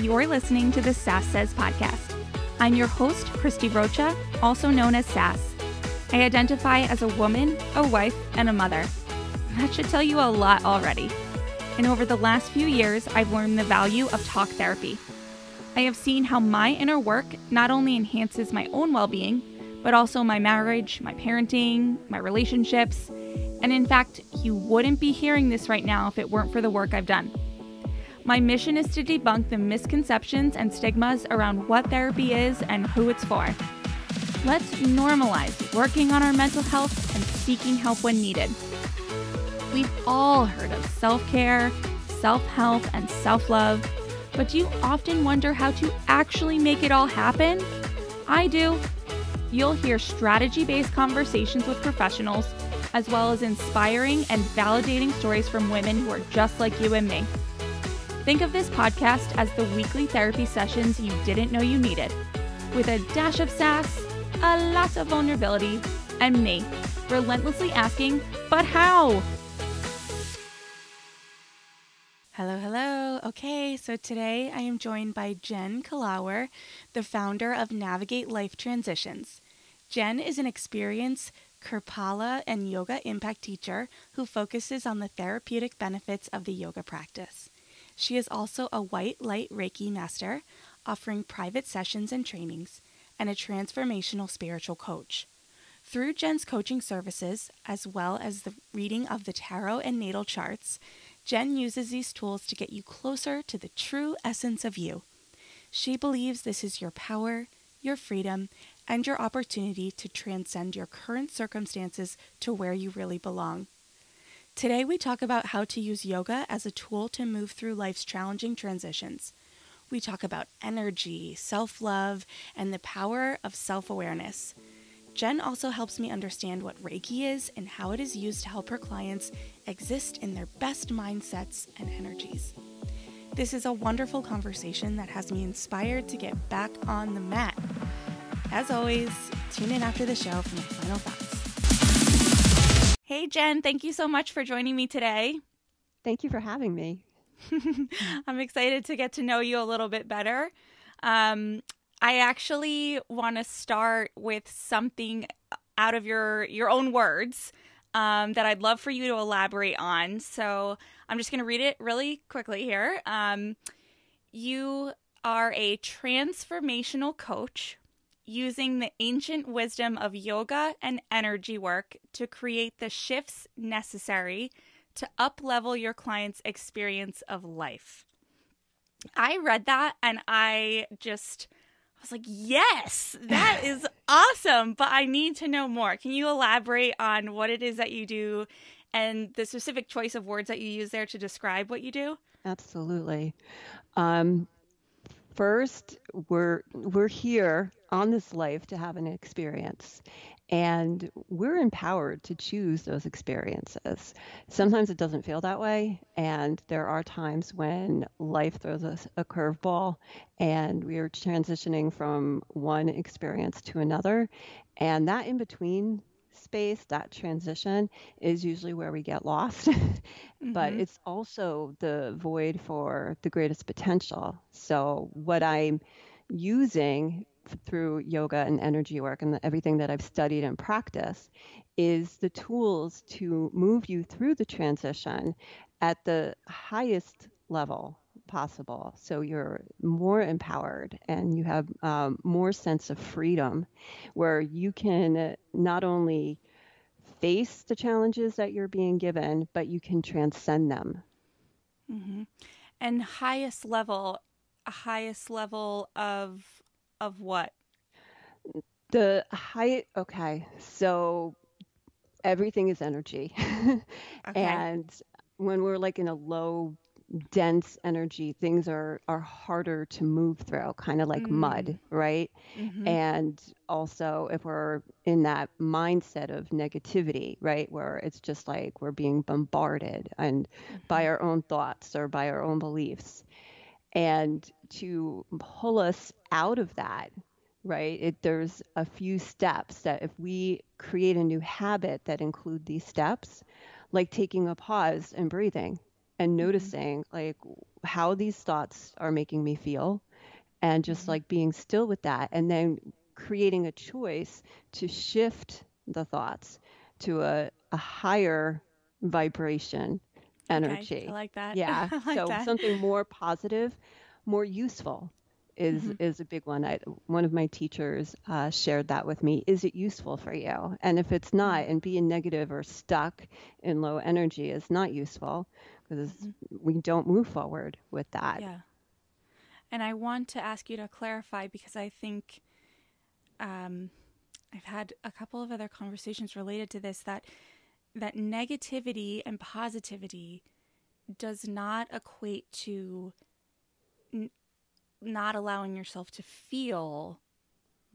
You're listening to the Sass Says podcast. I'm your host, Christy Rocha, also known as Sass. I identify as a woman, a wife, and a mother. That should tell you a lot already. And over the last few years, I've learned the value of talk therapy. I have seen how my inner work not only enhances my own well-being, but also my marriage, my parenting, my relationships. And in fact, you wouldn't be hearing this right now if it weren't for the work I've done. My mission is to debunk the misconceptions and stigmas around what therapy is and who it's for. Let's normalize working on our mental health and seeking help when needed. We've all heard of self-care, self-help, and self-love, but do you often wonder how to actually make it all happen? I do. You'll hear strategy-based conversations with professionals, as well as inspiring and validating stories from women who are just like you and me. Think of this podcast as the weekly therapy sessions you didn't know you needed, with a dash of sass, a lot of vulnerability, and me, relentlessly asking, but how? Hello. Okay, so today I am joined by Jen Kalawur, the founder of Navigate Life Transitions. Jen is an experienced Kripalu and Yoga Impact teacher who focuses on the therapeutic benefits of the yoga practice. She is also a White Light Reiki Master, offering private sessions and trainings, and a transformational spiritual coach. Through Jen's coaching services, as well as the reading of the tarot and natal charts, Jen uses these tools to get you closer to the true essence of you. She believes this is your power, your freedom, and your opportunity to transcend your current circumstances to where you really belong. Today we talk about how to use yoga as a tool to move through life's challenging transitions. We talk about energy, self-love, and the power of self-awareness. Jen also helps me understand what Reiki is and how it is used to help her clients exist in their best mindsets and energies. This is a wonderful conversation that has me inspired to get back on the mat. As always, tune in after the show for my final thoughts. Hey Jen, thank you so much for joining me today. Thank you for having me. I'm excited to get to know you a little bit better. I actually want to start with something out of your own words that I'd love for you to elaborate on. So I'm just going to read it really quickly here. You are a transformational coach using the ancient wisdom of yoga and energy work to create the shifts necessary to up-level your client's experience of life. I read that and I was like, yes, that is awesome, but I need to know more. Can you elaborate on what it is that you do and the specific choice of words that you use there to describe what you do? Absolutely. First, we're here on this life to have an experience, and we're empowered to choose those experiences. Sometimes it doesn't feel that way, and there are times when life throws us a curveball, and we are transitioning from one experience to another, and that in between space, that transition is usually where we get lost. But it's also the void for the greatest potential. So what I'm using through yoga and energy work and everything that I've studied and practiced is the tools to move you through the transition at the highest level possible. So you're more empowered and you have more sense of freedom, where you can not only face the challenges that you're being given, but you can transcend them. Mm-hmm. And highest level of what? Okay, so everything is energy. Okay. And when we're like in a low, dense energy, things are harder to move through, kind of like mud, right? And also if we're in that mindset of negativity, right, where it's just like we're being bombarded and by our own thoughts or by our own beliefs. And to pull us out of that, right, there's a few steps that if we create a new habit that include these steps, like taking a pause and breathing and Mm-hmm. noticing like how these thoughts are making me feel, and just Mm-hmm. like being still with that, and then creating a choice to shift the thoughts to a higher vibration Okay, I energy. like that. Yeah. I like So that. something more positive, more useful Mm-hmm. is a big one. One of my teachers shared that with me. Is it useful for you? And if it's not, and being negative or stuck in low energy is not useful, because Mm-hmm. we don't move forward with that. Yeah. And I want to ask you to clarify because I think um, I've had a couple of other conversations related to this that negativity and positivity does not equate to n- not allowing yourself to feel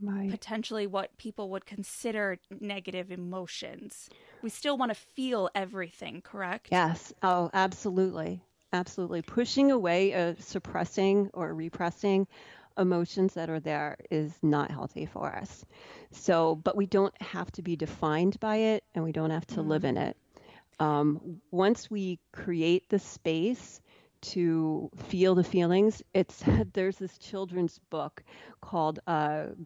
Right. potentially what people would consider negative emotions. We still want to feel everything, correct? Yes. Oh, absolutely. Absolutely. Pushing away, suppressing or repressing emotions that are there is not healthy for us. So, but we don't have to be defined by it, and we don't have to live Mm, in it. Once we create the space to feel the feelings, it's there's this children's book called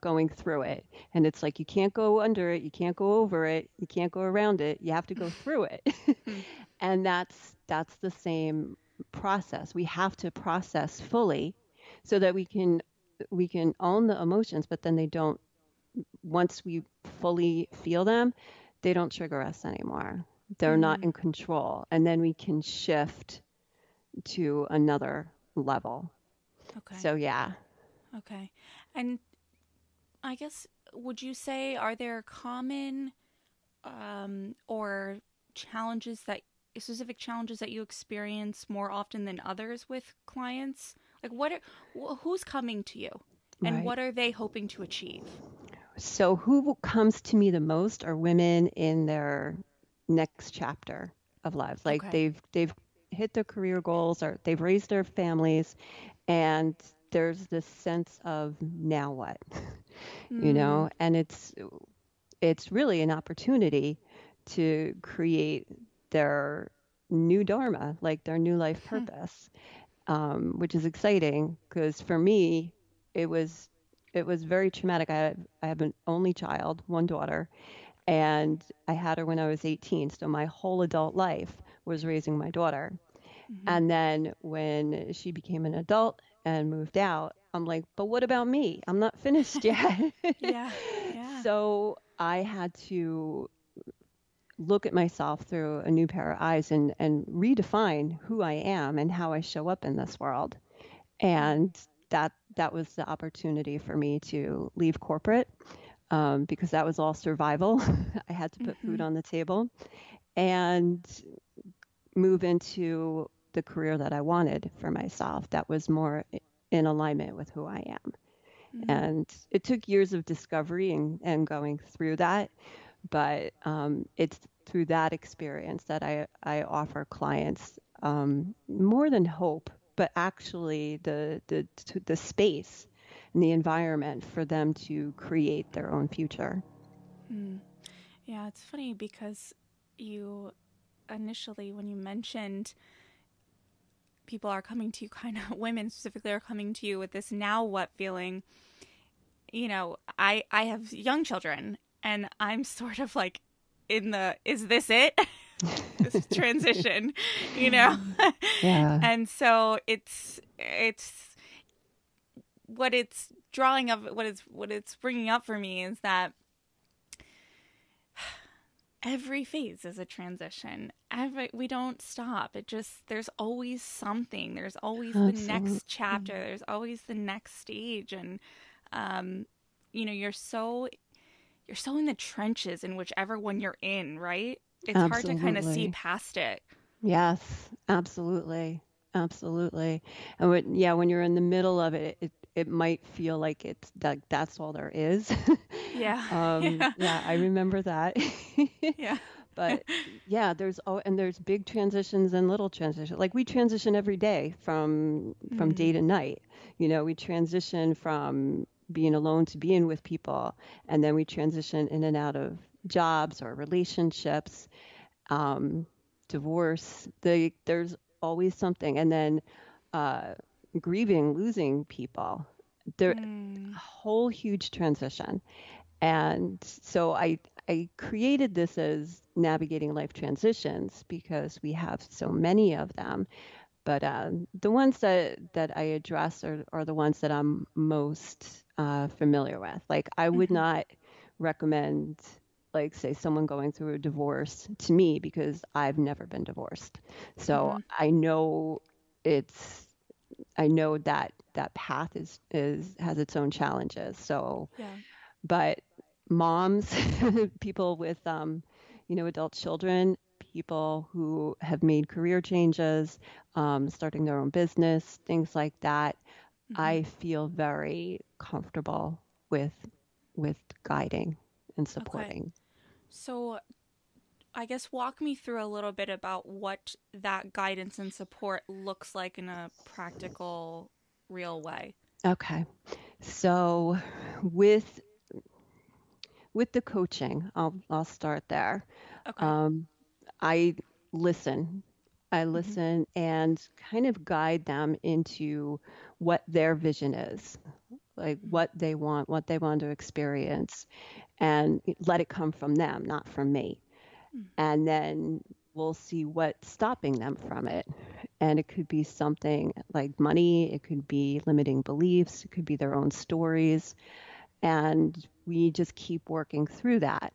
Going Through It, and it's like you can't go under it, you can't go over it, you can't go around it, you have to go through it. mm, And that's the same process. We have to process fully so that we can own the emotions, but then they don't, once we fully feel them, they don't trigger us anymore. They're not mm. in control. And then we can shift to another level. Okay. So, yeah. Okay. And I guess, would you say, are there common or challenges that specific challenges that you experience more often than others with clients? Like, who's coming to you, and Right. what are they hoping to achieve? So, who comes to me the most are women in their next chapter of lives. Like Okay. they've hit their career goals, or they've raised their families, and there's this sense of now what, Mm, and it's really an opportunity to create their new dharma, like their new life hmm, purpose, which is exciting because for me, it was it was very traumatic. I have an only child, one daughter, and I had her when I was 18. So my whole adult life was raising my daughter. mm-hmm. And then when she became an adult and moved out, I'm like, but what about me? I'm not finished yet. Yeah. Yeah. So I had to look at myself through a new pair of eyes, and redefine who I am and how I show up in this world. Hmm. And that was the opportunity for me to leave corporate, because that was all survival. I had to put food Mm-hmm. on the table and move into the career that I wanted for myself, that was more in alignment with who I am. Mm. And it took years of discovery and going through that. But it's through that experience that I offer clients, more than hope, but actually the space and the environment for them to create their own future. Mm. Yeah, it's funny because you initially, when you mentioned people are coming to you, kind of women specifically are coming to you with this now what feeling, I have young children, and I'm sort of like in the is this it? This transition, you know? Yeah, And so it's what it's drawing up, what it's bringing up for me is that every phase is a transition. We don't stop. It just, there's always something. There's always the next chapter. absolutely, There's always the next stage, and um, you're so in the trenches in whichever one you're in, right? It's hard to kind of see absolutely. past it. Yes, absolutely. Absolutely. And when you're in the middle of it, it might feel like it's that's all there is. Yeah, yeah, Yeah, I remember that. yeah. But yeah, there's big transitions and little transitions. Like we transition every day from Mm, day to night. We transition from being alone to being with people, and then we transition in and out of jobs or relationships, um, divorce. There's always something. And then uh, grieving, losing people, there Mm. a whole huge transition. And so I created this as navigating life transitions because we have so many of them. But the ones that I address are the ones that I'm most familiar with. Like I would Mm-hmm. not recommend, like, say, someone going through a divorce to me because I've never been divorced. So Mm-hmm. it's I know that that path is has its own challenges. So, Yeah. but moms, people with adult children, people who have made career changes, starting their own business, things like that, Mm-hmm. I feel very comfortable with with guiding and Okay. supporting. So I guess walk me through a little bit about what that guidance and support looks like in a practical, real way. Okay. So with with the coaching, I'll start there. Okay. Um, I listen. I Mm-hmm. listen and kind of guide them into what their vision is, like what they want to experience, and let it come from them, not from me. Mm-hmm. And then we'll see what's stopping them from it. And it could be something like money, it could be limiting beliefs, it could be their own stories. And we just keep working through that.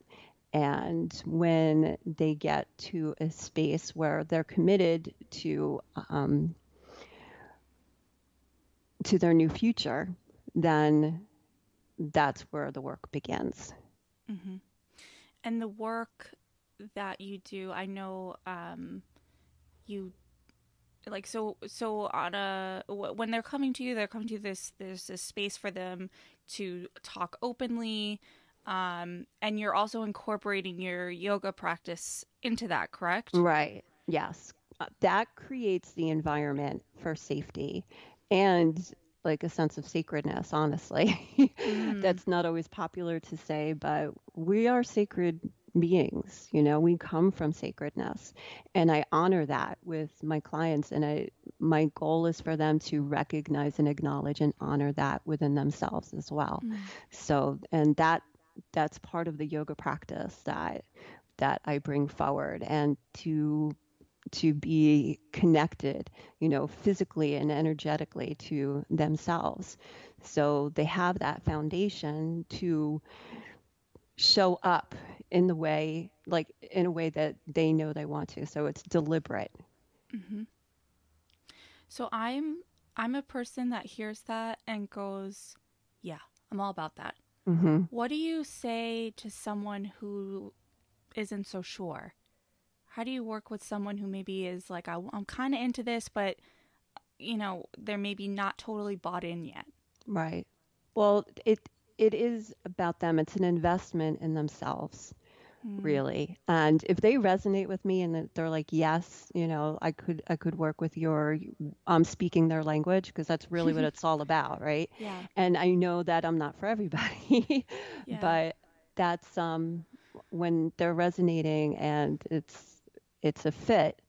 And when they get to a space where they're committed to their new future, then that's where the work begins. Mm-hmm. And the work that you do, I know you like so on when they're coming to you, there's this space for them to talk openly, and you're also incorporating your yoga practice into that, correct? Right. Yes. That creates the environment for safety and like a sense of sacredness, honestly. Mm. That's not always popular to say, but we are sacred beings, we come from sacredness. And I honor that with my clients. And my goal is for them to recognize and acknowledge and honor that within themselves as well. Mm. So, and that's part of the yoga practice that I bring forward, and to be connected, physically and energetically to themselves. So they have that foundation to show up in a way that they know they want to. So it's deliberate. Mm-hmm. So I'm a person that hears that and goes, yeah, I'm all about that. Hmm. What do you say to someone who isn't so sure? How do you work with someone who maybe is like, I'm kind of into this, but they're maybe not totally bought in yet? Right. Well, it is about them. It's an investment in themselves, Mm. really. And if they resonate with me and they're like, yes, I could work with your speaking their language, because that's really what it's all about, right? Yeah, And I know that I'm not for everybody, yeah. but that's when they're resonating and it's a fit,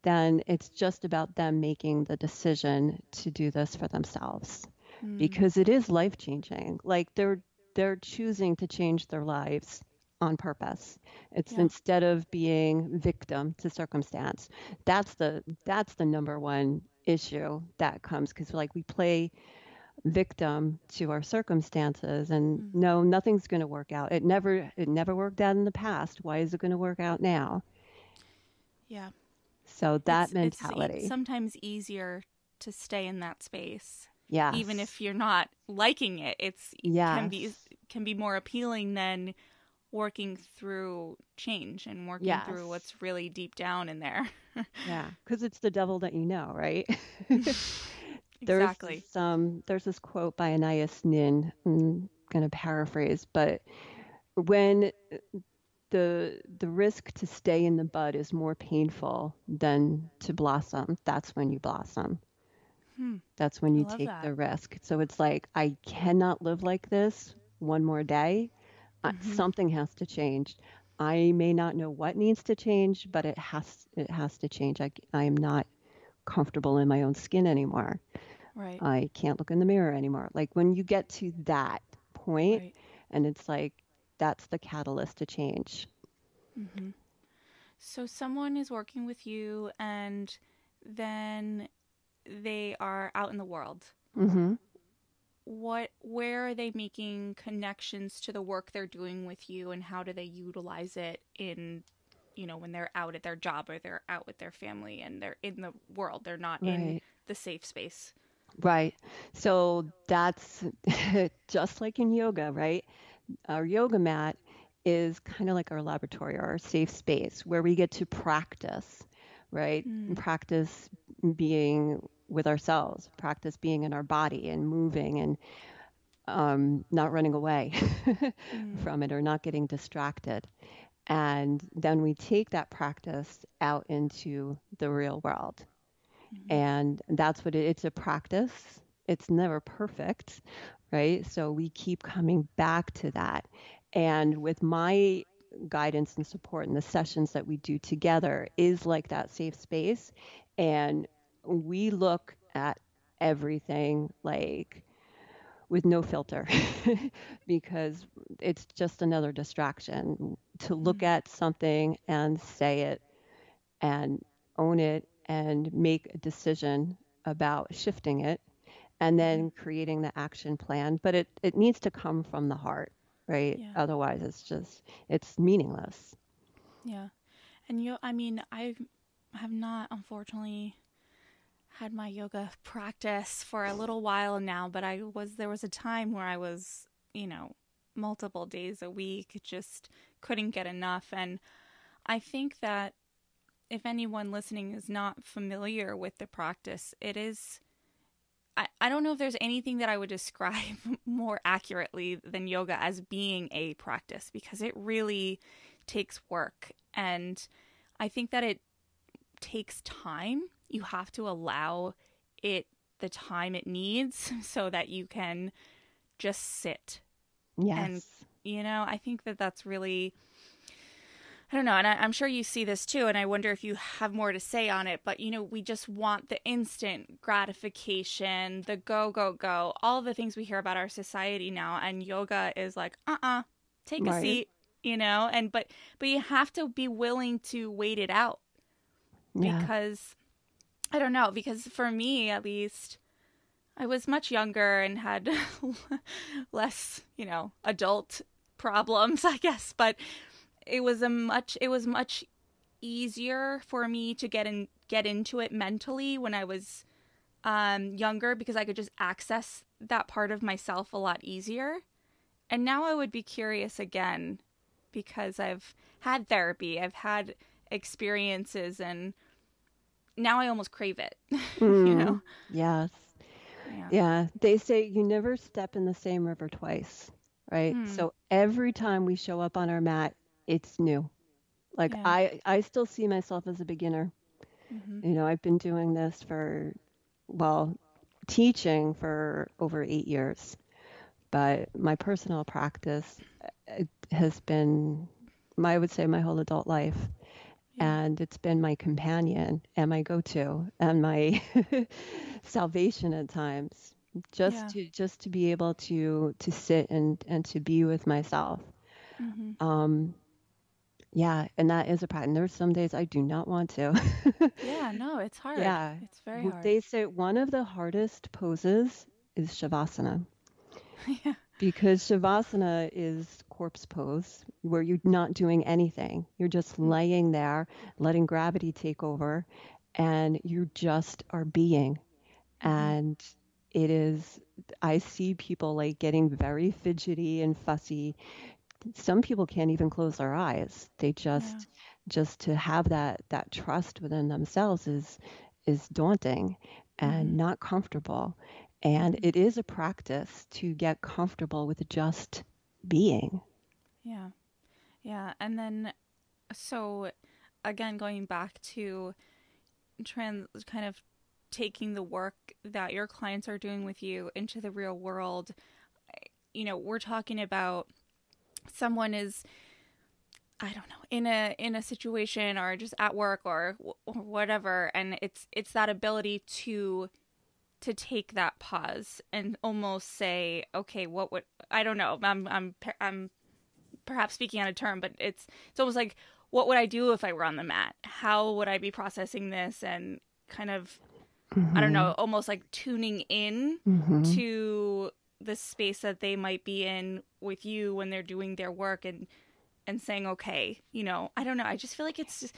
then it's just about them making the decision to do this for themselves, Mm. because it is life changing. Like they're choosing to change their lives on purpose. It's Yeah. instead of being victim to circumstance. That's the number one issue that comes, because like we play victim to our circumstances, and Mm. no, nothing's going to work out. It never worked out in the past. Why is it going to work out now? Yeah. So that It's mentality. sometimes easier to stay in that space, even Yes. if you're not liking it. It's Yes. can be more appealing than working through change and working through Yes. what's really deep down in there. Yeah, because it's the devil that you know, right? There's Exactly. there's this quote by Anais Nin. I'm gonna paraphrase, but when the risk to stay in the bud is more painful than to blossom, that's when you blossom. Hmm. That's when I you love take that. the risk. So it's like, I cannot live like this one more day. Hmm. Something has to change. I may not know what needs to change, but it has to change. I am not. comfortable in my own skin anymore. Right. I can't look in the mirror anymore. Like when you get to that point, Right. and it's like that's the catalyst to change. Mm-hmm. So someone is working with you and then they are out in the world. Hmm. Where are they making connections to the work they're doing with you, and how do they utilize it in, when they're out at their job or they're out with their family and they're in the world, they're not in Right. the safe space. Right. So that's just like in yoga, right? Our yoga mat is kind of like our laboratory or our safe space where we get to practice, right? Mm. Practice being with ourselves, practice being in our body and moving and not running away Mm. from it or not getting distracted. And then we take that practice out into the real world. Mm-hmm. And that's what it's a practice. It's never perfect, right? So we keep coming back to that. And with my guidance and support and the sessions that we do together is like that safe space. And we look at everything like with no filter because it's just another distraction to look Mm. at something and say it and own it and make a decision about shifting it and Mm-hmm. then creating the action plan. But it needs to come from the heart, right? Yeah. Otherwise, it's meaningless. Yeah. And I have not, unfortunately, had my yoga practice for a little while now, but there was a time where I was, multiple days a week, just couldn't get enough. And I think that if anyone listening is not familiar with the practice, it is, I don't know if there's anything that I would describe more accurately than yoga as being a practice, because it really takes work. And I think that it takes time. You have to allow it the time it needs so that you can just sit. And, Yes. I think that that's really, I don't know. And I'm sure you see this too. And I wonder if you have more to say on it. But, we just want the instant gratification, the go, go, go, all the things we hear about our society now. And yoga is like, take a Right. seat, but you have to be willing to wait it out, Yeah. because I don't know, because for me at least, I was much younger and had less, adult problems, I guess, but it was much easier for me to get into it mentally when I was younger, because I could just access that part of myself a lot easier. And now I would be curious again, because I've had therapy, I've had experiences, and now I almost crave it, you know? Mm, yes. Yeah. Yeah. They say you never step in the same river twice, right? Hmm. So every time we show up on our mat, it's new. Like Yeah. I still see myself as a beginner. Mm-hmm. I've been doing this well, teaching for over 8 years, but my personal practice has been, I would say, my whole adult life. Yeah. And it's been my companion and my go-to and my salvation at times. Yeah. Just to be able to sit and to be with myself. Mm-hmm. Um, yeah, and that is a practice. And there's some days I do not want to. Yeah. No, it's hard. Yeah. It's very hard. They say one of the hardest poses is Shavasana Yeah. because Shavasana is corpse pose where you're not doing anything. You're just laying there, letting gravity take over, and you just are being. Mm-hmm. And it is, I see people like getting very fidgety and fussy. Some people can't even close their eyes. They Yeah. just to have that trust within themselves is daunting Mm-hmm. and not comfortable. And Mm-hmm. it is a practice to get comfortable with just being. Yeah. Yeah. And then, so again, going back to kind of taking the work that your clients are doing with you into the real world, we're talking about someone is I don't know, in a situation or just at work or whatever, and it's that ability to take that pause and almost say, okay, what would, I don't know, I'm perhaps speaking out of turn, but it's almost like, what would I do if I were on the mat? How would I be processing this? And kind of, I don't Mm-hmm. know, almost like tuning in Mm-hmm. to the space that they might be in with you when they're doing their work, and saying, okay, I don't know. I just feel like it's just,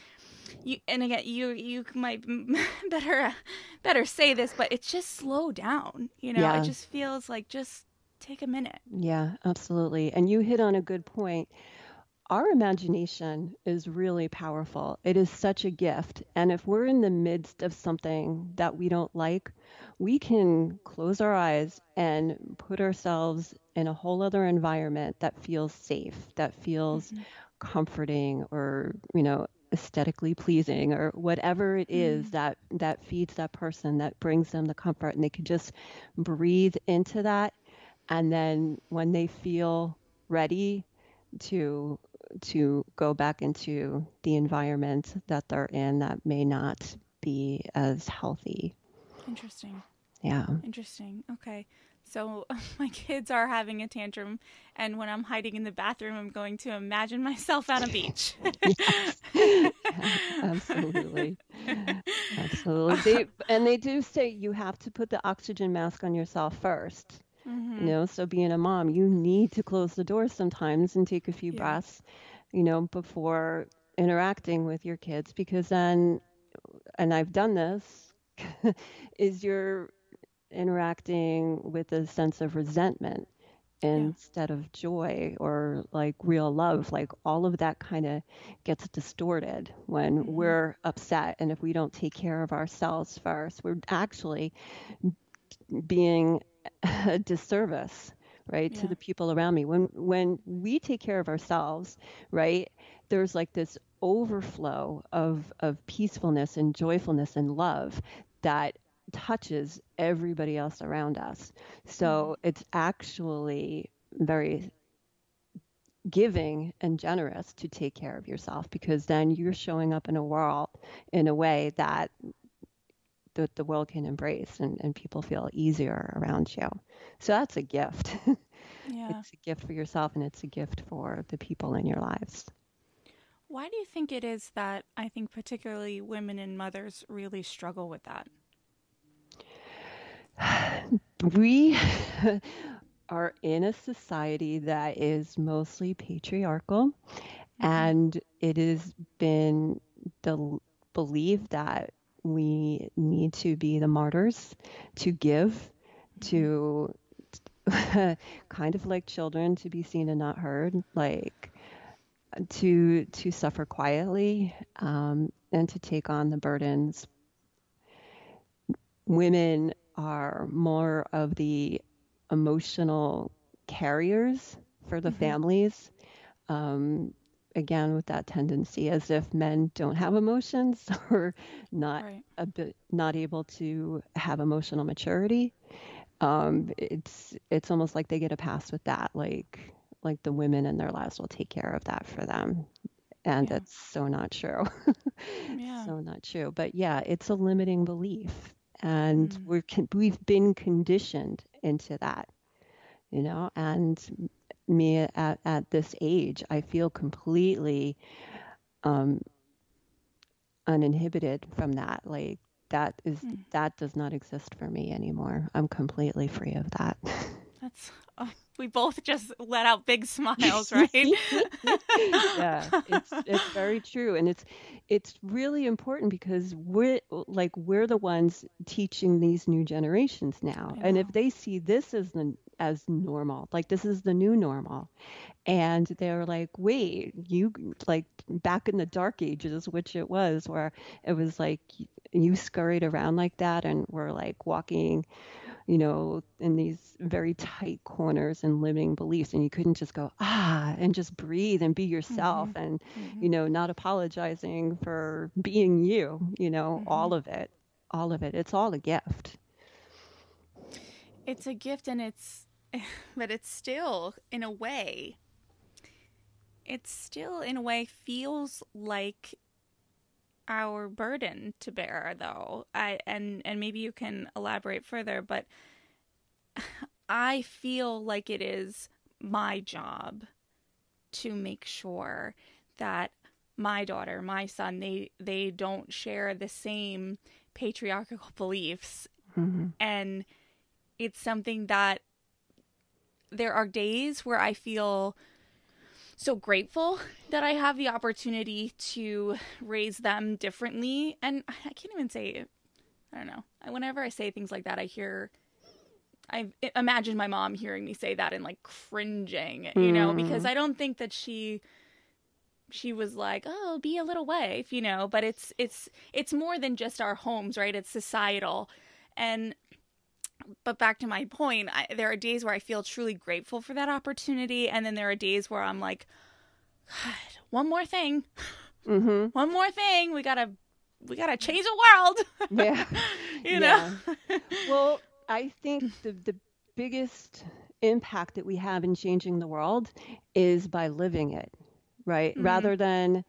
you, and again, you might better say this, but it's just slow down. It Yeah. just feels like, just take a minute. Yeah, absolutely. And you hit on a good point. Our imagination is really powerful. It is such a gift. And if we're in the midst of something that we don't like, we can close our eyes and put ourselves in a whole other environment that feels safe, that feels Mm-hmm. comforting, or, aesthetically pleasing, or whatever it is Mm. that feeds that person, that brings them the comfort. And they can just breathe into that. And then when they feel ready to go back into the environment that they're in that may not be as healthy. Interesting. Yeah. Interesting. Okay. So my kids are having a tantrum, and when I'm hiding in the bathroom, I'm going to imagine myself on a beach. Yes. Yeah, absolutely. Absolutely. They do say you have to put the oxygen mask on yourself first. Mm-hmm. So being a mom, you need to close the door sometimes and take a few Yeah. breaths, before interacting with your kids, because then, and I've done this, is you're interacting with a sense of resentment Yeah. instead of joy or like real love. Like all of that kind of gets distorted when Mm-hmm. we're upset. And if we don't take care of ourselves first, we're actually being a disservice, right, to Yeah. the people around me. When we take care of ourselves, right, there's like this overflow of peacefulness and joyfulness and love that touches everybody else around us. Mm-hmm. So it's actually very giving and generous to take care of yourself, because then you're showing up in a world in a way that the world can embrace, and people feel easier around you. So that's a gift. Yeah. It's a gift for yourself, and it's a gift for the people in your lives. Why do you think it is that I think particularly women and mothers really struggle with that? We are in a society that is mostly patriarchal, Mm-hmm. and it has been the belief that we need to be the martyrs, to give, Mm-hmm. to kind of like children, to be seen and not heard, like to suffer quietly, and to take on the burdens. Women are more of the emotional carriers for the Mm-hmm. families. Um, Again, with that tendency, as if men don't have emotions or not Right. not able to have emotional maturity. It's almost like they get a pass with that, like the women in their lives will take care of that for them. And Yeah. that's so not true. Yeah. So not true. But yeah, it's a limiting belief. And Mm. we've been conditioned into that, and me at this age, I feel completely um, uninhibited from that. Like Mm. that does not exist for me anymore. I'm completely free of that. That's, we both just let out big smiles, right? Yeah, it's very true, and it's really important because we're the ones teaching these new generations now, I and if know. they see this as normal, like this is the new normal, and they're like, wait, you, like back in the dark ages, which it was, where it was like you scurried around like that and were like walking, in these very tight corners and limiting beliefs. And you couldn't just go, and just breathe and be yourself Mm-hmm. and, Mm-hmm. not apologizing for being you, Mm-hmm. all of it, all of it. It's all a gift. It's a gift, and but it's still, in a way, it still in a way feels like our burden to bear, though. And maybe you can elaborate further, but I feel like it is my job to make sure that my daughter, my son, they don't share the same patriarchal beliefs. Mm-hmm. And it's something that there are days where I feel so grateful that I have the opportunity to raise them differently. And I can't even say, I don't know. Whenever I say things like that, I imagine my mom hearing me say that and like cringing, you know, because I don't think that she was like, oh, be a little wife, you know, but it's more than just our homes, right? It's societal. But back to my point, there are days where I feel truly grateful for that opportunity. And then there are days where I'm like, God, one more thing, one more thing. We gotta change the world. Yeah. you know? Well, I think the biggest impact that we have in changing the world is by living it, right? Rather than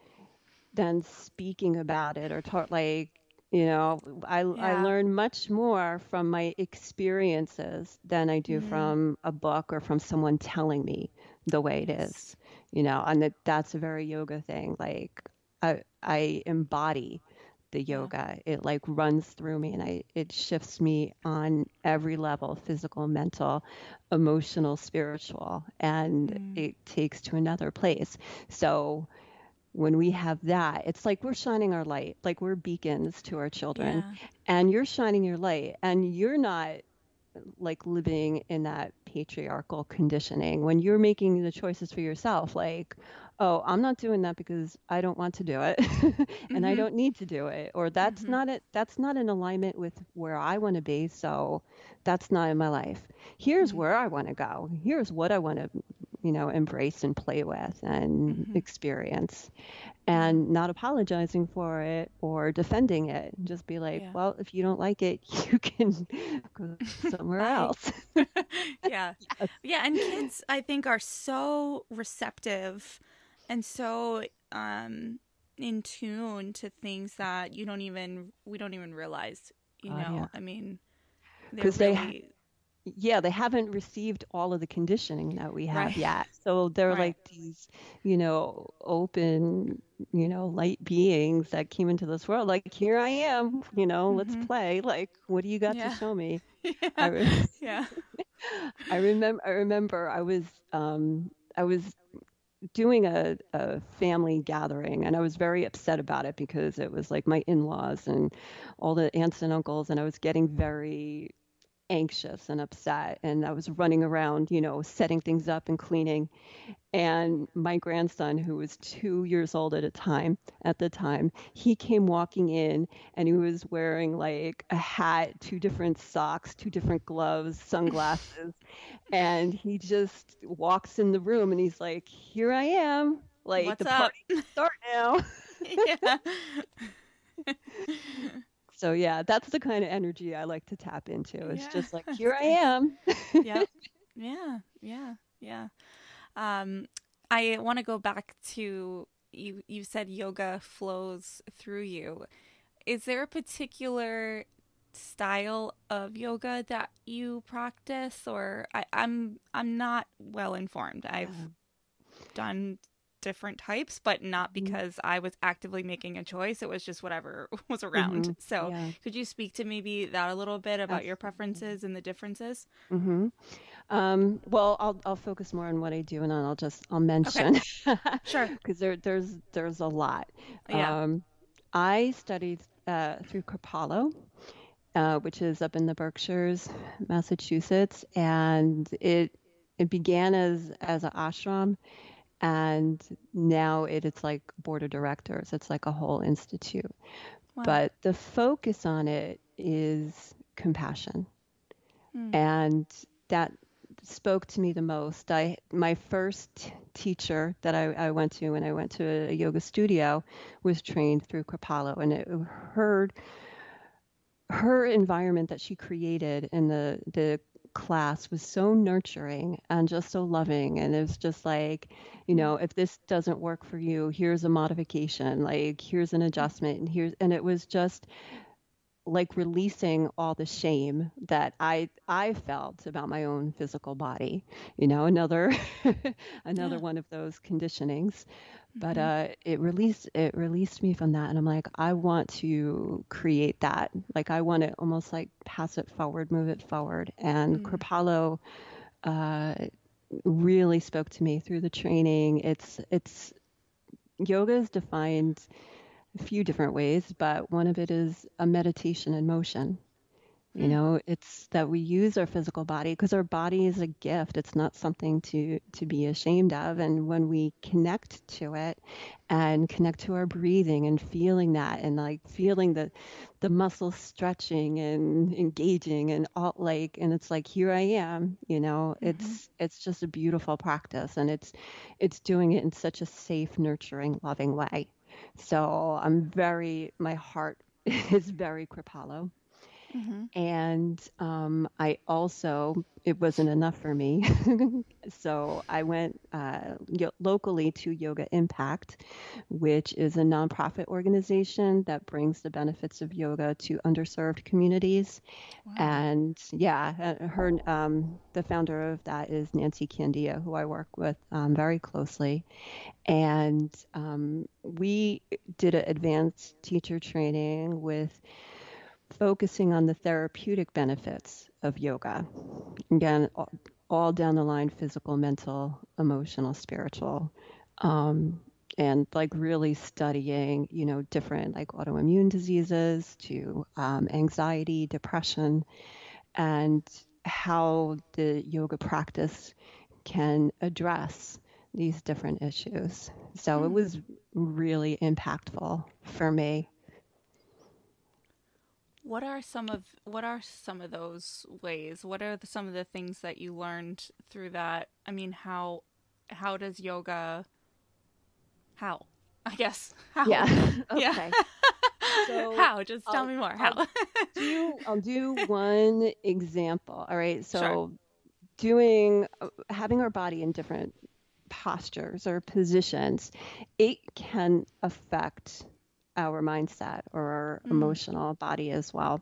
speaking about it or talk like, you know, I learn much more from my experiences than I do from a book or from someone telling me the way it is, you know, and that's a very yoga thing. Like I embody the yoga. It like runs through me and it shifts me on every level, physical, mental, emotional, spiritual, and it takes to another place. So when we have that, it's like we're shining our light, like we're beacons to our children, and you're shining your light, and you're not like living in that patriarchal conditioning when you're making the choices for yourself, like, oh, I'm not doing that because I don't want to do it and I don't need to do it, or that's not in alignment with where I want to be, so that's not in my life. Here's where I want to go. Here's what I want to, you know, embrace and play with and experience, and not apologizing for it or defending it. Just be like, well, if you don't like it, you can go somewhere else. Yeah. And kids, I think, are so receptive and so in tune to things that we don't even realize, you know. I mean, because really... they haven't received all of the conditioning that we have yet. So they're like these, you know, open, you know, light beings that came into this world. Like, here I am, you know, let's play. Like, what do you got to show me? I remember I was doing a family gathering, and I was very upset about it because it was like my in-laws and all the aunts and uncles, and I was getting very anxious and upset, and I was running around, you know, setting things up and cleaning. And my grandson, who was 2 years old at the time, he came walking in, and he was wearing like a hat, two different socks, two different gloves, sunglasses. And he just walks in the room and he's like, here I am. Like, what's the up? party can start now. So yeah, that's the kind of energy I like to tap into. It's just like, here I am. Yeah. I want to go back to you said yoga flows through you. Is there a particular style of yoga that you practice, or I'm not well informed. I've done different types, but not because I was actively making a choice. It was just whatever was around. So could you speak to maybe that a little bit about your preferences and the differences? Well, I'll focus more on what I do, and then I'll mention. Sure. Because there's a lot. Yeah. I studied through Kripalu, which is up in the Berkshires, Massachusetts, and it began as an ashram, and now it's like board of directors. It's like a whole institute. Wow. But the focus on it is compassion, and that spoke to me the most. My first teacher that I went to when I went to a yoga studio was trained through Kripalu, and her environment that she created and the class was so nurturing and just so loving. And it was just like, you know, if this doesn't work for you, here's a modification, like here's an adjustment, and it was just like releasing all the shame that I felt about my own physical body. You know, another another Yeah. one of those conditionings. But Mm-hmm. it released me from that, and I'm like, I want to create that. Like I want to almost like pass it forward, move it forward. And Mm. Kripalu uh, really spoke to me through the training. It's yoga is defined a few different ways, but one of it is a meditation in motion. You Hmm. know, it's that we use our physical body because our body is a gift. It's not something to be ashamed of. And when we connect to it and connect to our breathing and feeling that and like feeling the muscles stretching and engaging and all like and it's like here I am, you know, Mm-hmm. it's just a beautiful practice and it's doing it in such a safe, nurturing, loving way. So my heart is very Kripalu. Mm-hmm. And I also, it wasn't enough for me. So I went locally to Yoga Impact, which is a nonprofit organization that brings the benefits of yoga to underserved communities. Wow. And yeah, the founder of that is Nancy Candia, who I work with very closely. And we did an advanced teacher training with focusing on the therapeutic benefits of yoga. Again, all down the line physical, mental, emotional, spiritual. Um, and like really studying, you know, different like autoimmune diseases to anxiety, depression, and how the yoga practice can address these different issues. So it Hmm. was really impactful for me. What are some of those ways? What are some of the things that you learned through that? I mean, how does yoga how? I guess how. Yeah. Yeah. Okay. So How? Just tell I'll me more. I'll How? I'll do one example. All right. Sure. So having our body in different postures or positions, it can affect our mindset or our Mm. emotional body as well,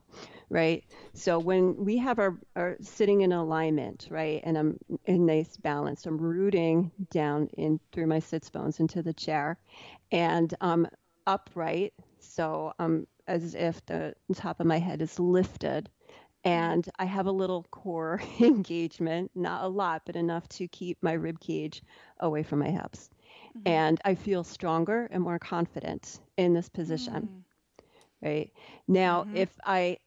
right? So when we have our sitting in alignment, right, and I'm in nice balance, I'm rooting down in through my sits bones into the chair, and I'm upright, so I'm as if the top of my head is lifted Mm. and I have a little core engagement, not a lot, but enough to keep my rib cage away from my hips. Mm-hmm. And I feel stronger and more confident in this position, Mm. right? Now, Mm-hmm. if I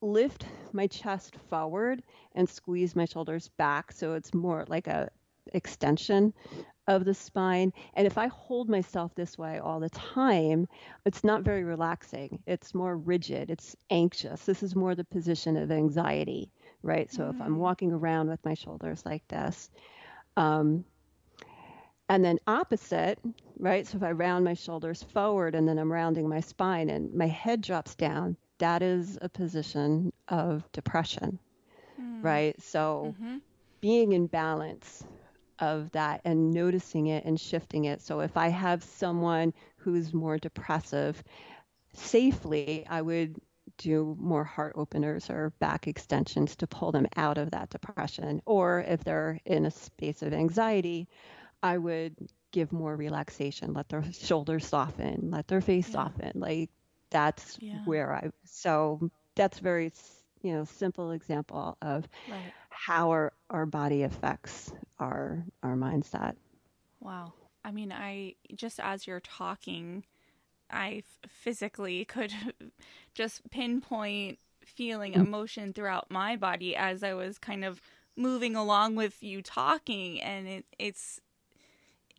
lift my chest forward and squeeze my shoulders back, so it's more like a extension of the spine. And if I hold myself this way all the time, it's not very relaxing. It's more rigid. It's anxious. This is more the position of anxiety, right? So if I'm Mm. walking around with my shoulders like this, um, and then opposite, right? So if I round my shoulders forward and then I'm rounding my spine and my head drops down, that is a position of depression, Mm. right? So Mm-hmm. being in balance of that and noticing it and shifting it. So if I have someone who's more depressive, safely, I would do more heart openers or back extensions to pull them out of that depression. Or if they're in a space of anxiety, I would give more relaxation, let their shoulders soften, let their face Yeah. soften. Like that's Yeah. where so that's very, simple example of Right. how our body affects our mindset. Wow. I mean, I just as you're talking, physically could just pinpoint feeling emotion throughout my body as I was kind of moving along with you talking, and it's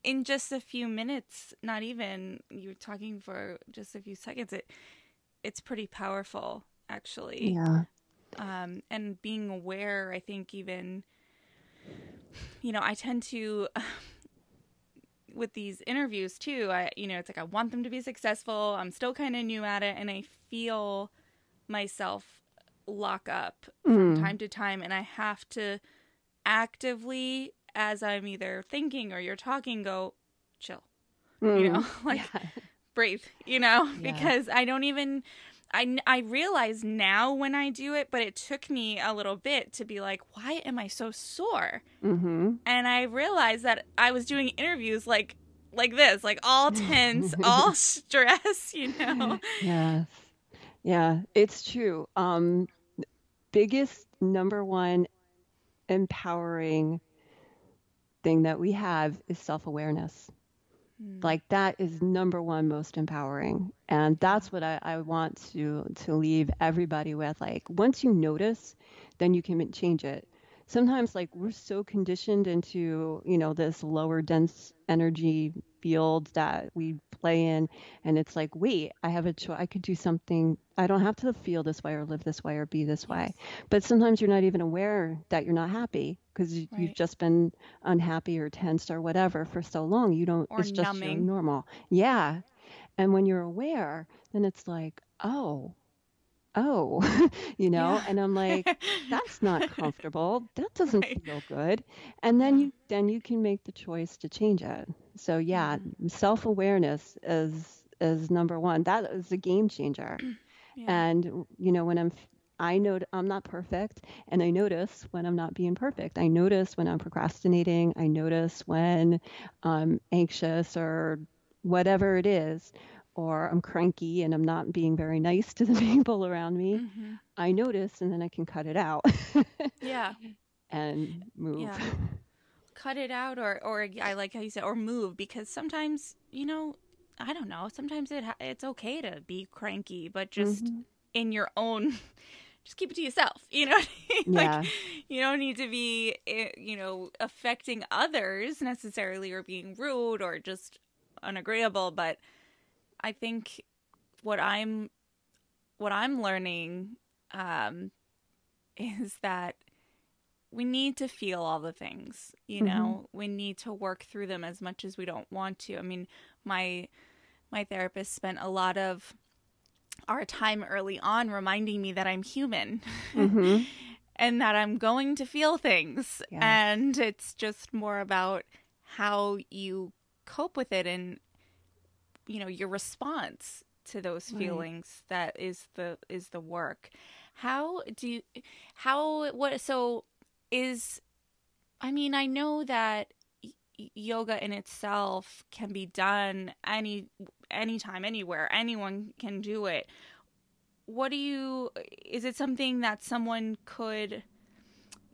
in just a few minutes, not even you're talking for just a few seconds. It's pretty powerful, actually. Yeah. And being aware, I think even I tend to with these interviews too, it's like I want them to be successful. I'm still kind of new at it, and I feel myself lock up from Mm. time to time, and I have to actively, as I'm either thinking or you're talking, go, chill, Mm. like Yeah. breathe, Yeah. because I don't even, I realize now when I do it, but it took me a little bit to be like, why am I so sore? Mm-hmm. And I realized that I was doing interviews like this, like all tense, all stress. Yes. Yeah, it's true. Biggest number one empowering thing that we have is self-awareness. Mm, Like that is number one most empowering. And yeah, that's what I want to leave everybody with. Like once you notice, then you can change it. Sometimes like we're so conditioned into, this lower dense energy field that we play in, and it's like, wait, I have a choice. I could do something. I don't have to feel this way or live this way or be this yes, way. But sometimes you're not even aware that you're not happy because you've right. just been unhappy or tensed or whatever for so long. You don't, Or it's just your numbing. normal. Yeah. And when you're aware, then it's like, oh, Yeah. and I'm like, that's not comfortable. That doesn't Right. feel good. And then Yeah. you can make the choice to change it. So yeah, Mm-hmm. self-awareness is number one. That is a game changer. Yeah. And when I know I'm not perfect, and I notice when I'm not being perfect. I notice when I'm procrastinating. I notice when I'm anxious or whatever it is, or I'm cranky and I'm not being very nice to the people around me. Mm-hmm. I notice, and then I can cut it out Yeah. and move. Yeah. Cut it out, or I like how you said, or move, because sometimes, I don't know, sometimes it's okay to be cranky, but just Hmm. in your own, just keep it to yourself, you know what I mean? Like, Yeah. you don't need to be, affecting others necessarily, or being rude or just unagreeable, but I think what I'm learning, um, is that we need to feel all the things, Hmm. we need to work through them as much as we don't want to. I mean, my therapist spent a lot of our time early on reminding me that I'm human Hmm. and that I'm going to feel things, Yes. and it's just more about how you cope with it, and your response to those Right. feelings, that is the work. How do you how what so is I mean, I know that yoga in itself can be done anytime, anywhere. Anyone can do it. What do you Is it something that someone could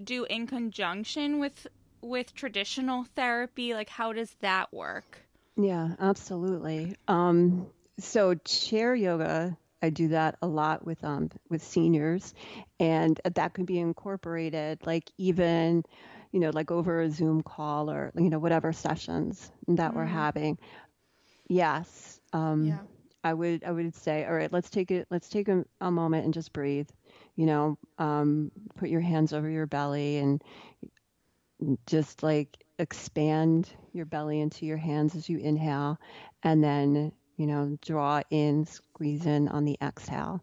do in conjunction with traditional therapy? Like, how does that work? Yeah, absolutely. So chair yoga, I do that a lot with seniors, and that can be incorporated like even, like over a Zoom call or whatever sessions that we're Mm, having. Yes. yeah. I would say, all right, let's take a moment and just breathe. Put your hands over your belly and just like expand your belly into your hands as you inhale, and then, draw in, squeeze in on the exhale.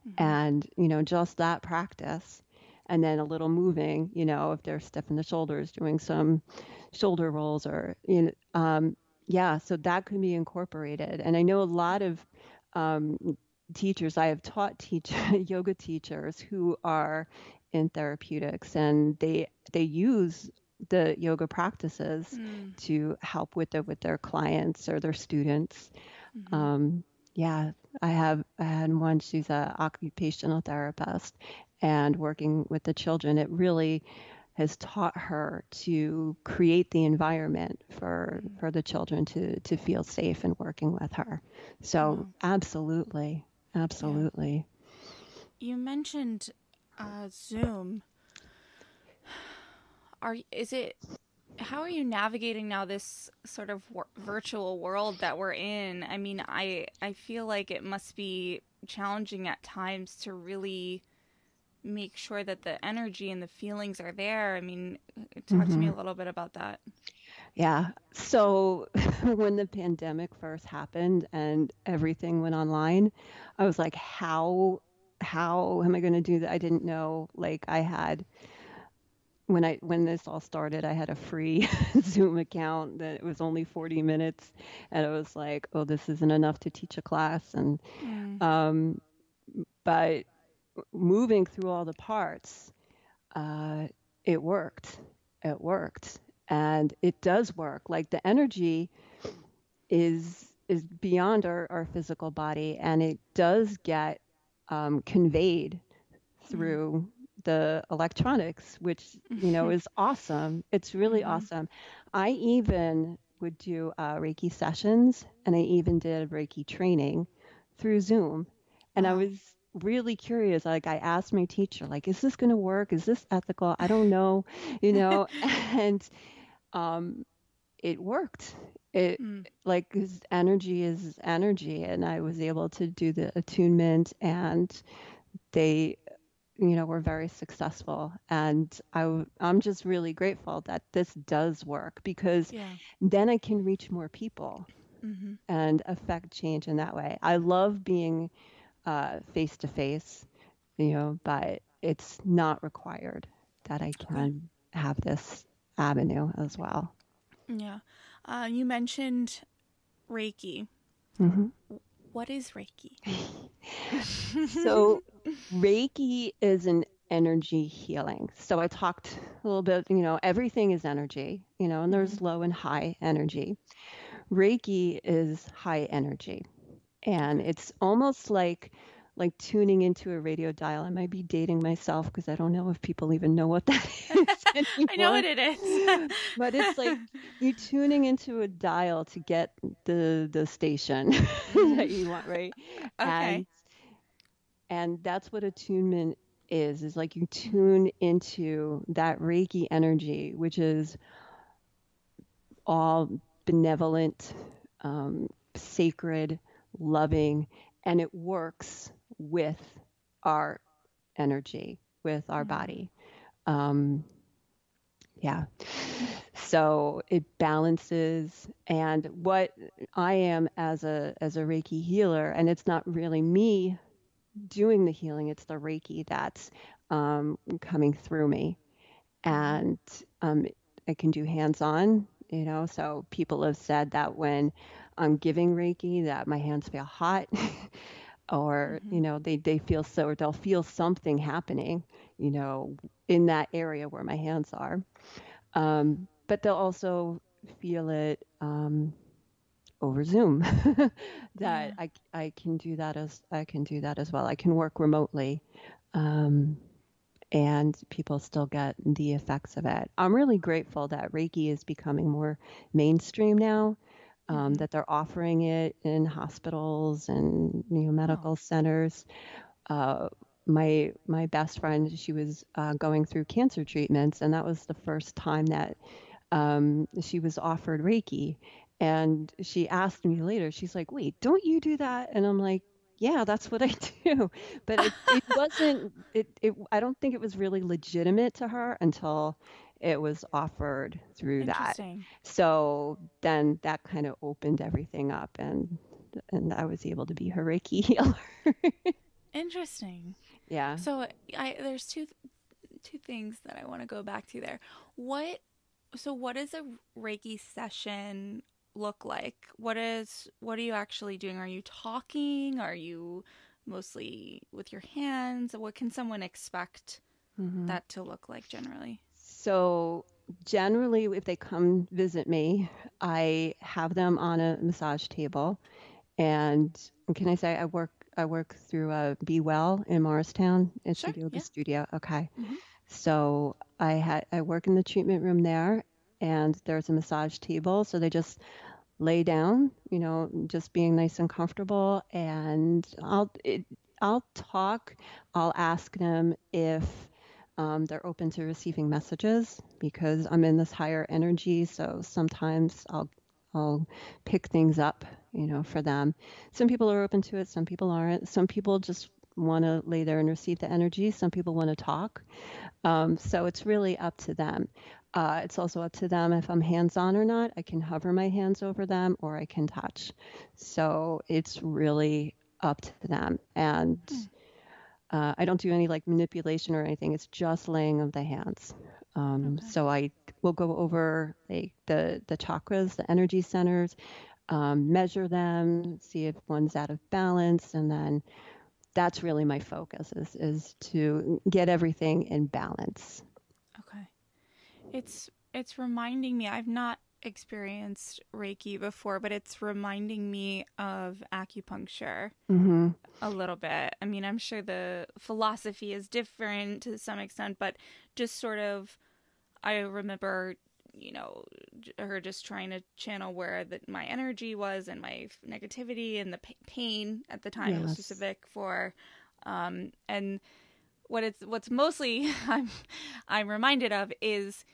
Mm-hmm. And, just that practice. And then a little moving, if they're stiff in the shoulders, doing some shoulder rolls or, yeah, so that could be incorporated. And I know a lot of teachers, I have taught yoga teachers who are in therapeutics, and they use the yoga practices Mm, to help with their clients or their students. mm-hmm. Um, yeah, I had one. She's a occupational therapist, and working with the children, it really has taught her to create the environment Mm. for the children to feel safe in working with her. So Wow. absolutely, Yeah. absolutely. You mentioned Zoom. Is it How are you navigating now this sort of virtual world that we're in? I mean, I feel like it must be challenging at times to really make sure that the energy and the feelings are there. I mean, talk to me Hmm. a little bit about that. Yeah. So when the pandemic first happened and everything went online, I was like, how? how am I going to do that? I didn't know. Like I had when this all started, I had a free Zoom account that it was only 40 minutes, and I was like, oh, this isn't enough to teach a class. And Mm. um, but moving through all the parts, uh, it worked. It worked, and it does work. Like the energy is beyond our physical body, and it does get conveyed Mm. through the electronics, which is awesome. It's really Mm-hmm. awesome. I even would do Reiki sessions, and I even did Reiki training through Zoom. And I Wow. was really curious. Like I asked my teacher, like, is this going to work? Is this ethical? I don't know, you know. And um, it worked. It Mm. like his energy is energy, and I was able to do the attunement, and they were very successful. And I'm just really grateful that this does work, because Yeah. then I can reach more people Mm-hmm. and affect change in that way. I love being face to face, but it's not required that I Okay. can have this avenue as well. Yeah. You mentioned Reiki. Hmm. What is Reiki? So Reiki is an energy healing. So I talked a little bit, everything is energy, and Mm-hmm. there's low and high energy. Reiki is high energy. And Okay. it's almost like tuning into a radio dial. I might be dating myself because I don't know if people even know what that is I know anymore. what it is. But it's like you tuning into a dial to get the station Mm. that you want, right? Okay. And and that's what attunement is like you Mm. tune into that Reiki energy, which is all benevolent, sacred, loving, and it works with our energy, with our Mm. body. Um, yeah. So it balances. And what I am as a Reiki healer, and it's not really me doing the healing, it's the Reiki that's coming through me. Mm-hmm. And I can do hands-on, so people have said that when I'm giving Reiki that my hands feel hot or, Mm-hmm. they feel so, or they'll feel something happening, you know, in that area where my hands are. But they'll also feel it over Zoom. Yeah. That I can do that as well. I can work remotely. Um, and people still get the effects of it. I'm really grateful that Reiki is becoming more mainstream now, Mm-hmm. that they're offering it in hospitals and Oh. medical centers. Uh, my best friend, she was going through cancer treatments, and that was the first time that she was offered Reiki. And she asked me later, she's like, wait, don't you do that? And I'm like, yeah, that's what I do. But it wasn't, I don't think it was really legitimate to her until it was offered through that. Interesting. So then that kind of opened everything up, and I was able to be her Reiki healer. Interesting. Yeah. So there's two things that I want to go back to there. What what does a Reiki session look like? What are you actually doing? Are you talking? Are you mostly with your hands? What can someone expect Hmm. that to look like generally? So generally, if they come visit me, I have them on a massage table. And can I say I work through Be Well in Morristown. It's Sure. the yoga Yeah. studio. Okay. Mm-hmm. So I work in the treatment room there, and there's a massage table. So they just lay down, just being nice and comfortable. And I'll talk. I'll ask them if they're open to receiving messages, because I'm in this higher energy. So sometimes I'll pick things up, for them. Some people are open to it. Some people aren't. Some people just want to lay there and receive the energy. Some people want to talk. So it's really up to them. It's also up to them if I'm hands on or not. I can hover my hands over them or I can touch. So it's really up to them. And Hmm. I don't do any like manipulation or anything. It's just laying of the hands. Okay. So I will go over like the chakras, the energy centers, measure them, see if one's out of balance, and then that's really my focus is to get everything in balance. Okay. It's reminding me, I've not experienced Reiki before, but it's reminding me of acupuncture Hmm. a little bit. I mean, I'm sure the philosophy is different to some extent, but just sort of, I remember, her just trying to channel where my energy was and my negativity and the pain at the time it was Yes. specific for. And what's mostly I'm reminded of is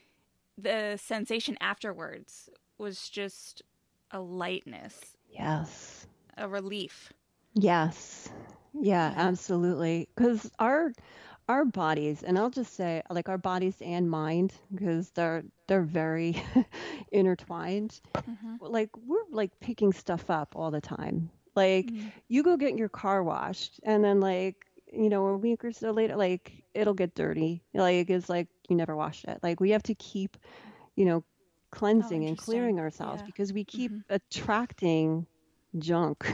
the sensation afterwards was just a lightness, Yes. a relief. Yes. Yeah, Yeah. absolutely. Because our bodies, and I'll just say like our bodies and mind, because they're very intertwined. Mm-hmm. Like we're like picking stuff up all the time. Like Mm-hmm. you go get your car washed, and then like a week or so later, like it'll get dirty. Like it's like you never washed it. Like we have to keep you know, Oh, cleansing and interesting. clearing ourselves Yeah. because we keep Mm-hmm. attracting junk.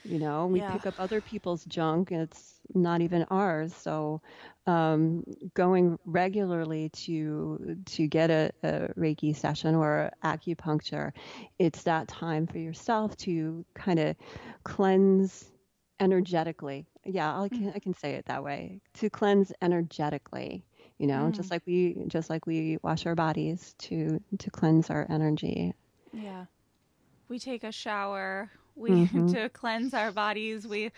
We Yeah. pick up other people's junk and it's not even ours. So, going regularly to get a Reiki session or acupuncture, it's that time for yourself to kind of cleanse energetically. Yeah, I can say it that way. To cleanse energetically, Mm-hmm. just like we wash our bodies to cleanse our energy. Yeah. We take a shower. We Hmm. to cleanse our bodies. We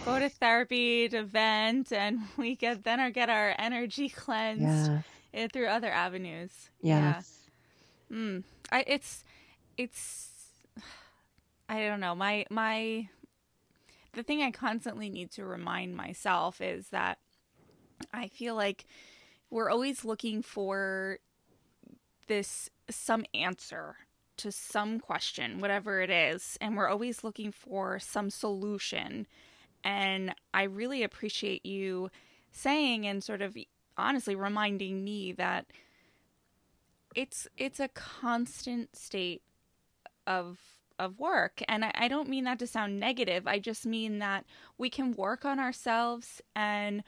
go to therapy to vent, and we get our energy cleansed Yes. through other avenues. Yeah. Yes. Mm. It's I don't know. My the thing I constantly need to remind myself is that I feel like we're always looking for this some answer to some question, whatever it is, and we're always looking for some solution. And I really appreciate you saying and sort of honestly reminding me that it's a constant state of work. And I don't mean that to sound negative. I just mean that we can work on ourselves and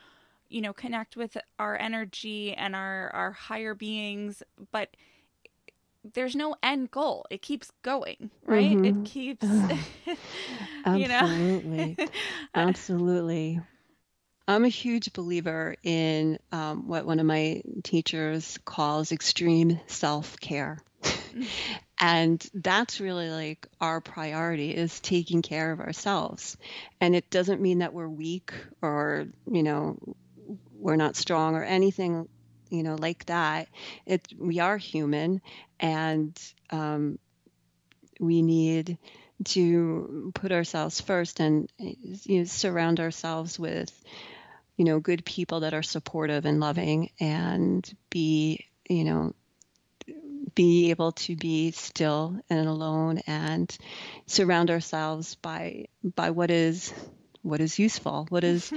connect with our energy and our higher beings, but there's no end goal. It keeps going, right? It Hmm. keeps, you know. Absolutely. Absolutely. I'm a huge believer in what one of my teachers calls extreme self-care. And that's really like our priority is taking care of ourselves. And it doesn't mean that we're weak or, we're not strong or anything, like that. We are human and we need to put ourselves first and surround ourselves with good people that are supportive and loving and be able to be still and alone and surround ourselves by what is useful, what is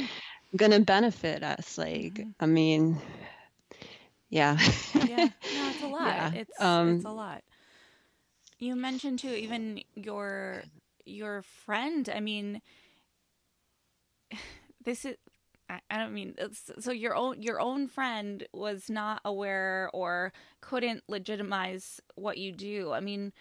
going to benefit us. Like, Mm-hmm. I mean, yeah. Yeah, no, it's a lot. Yeah. It's a lot. You mentioned too, even your friend. I mean, this is. I don't mean so. Your own friend was not aware or couldn't legitimize what you do. I mean,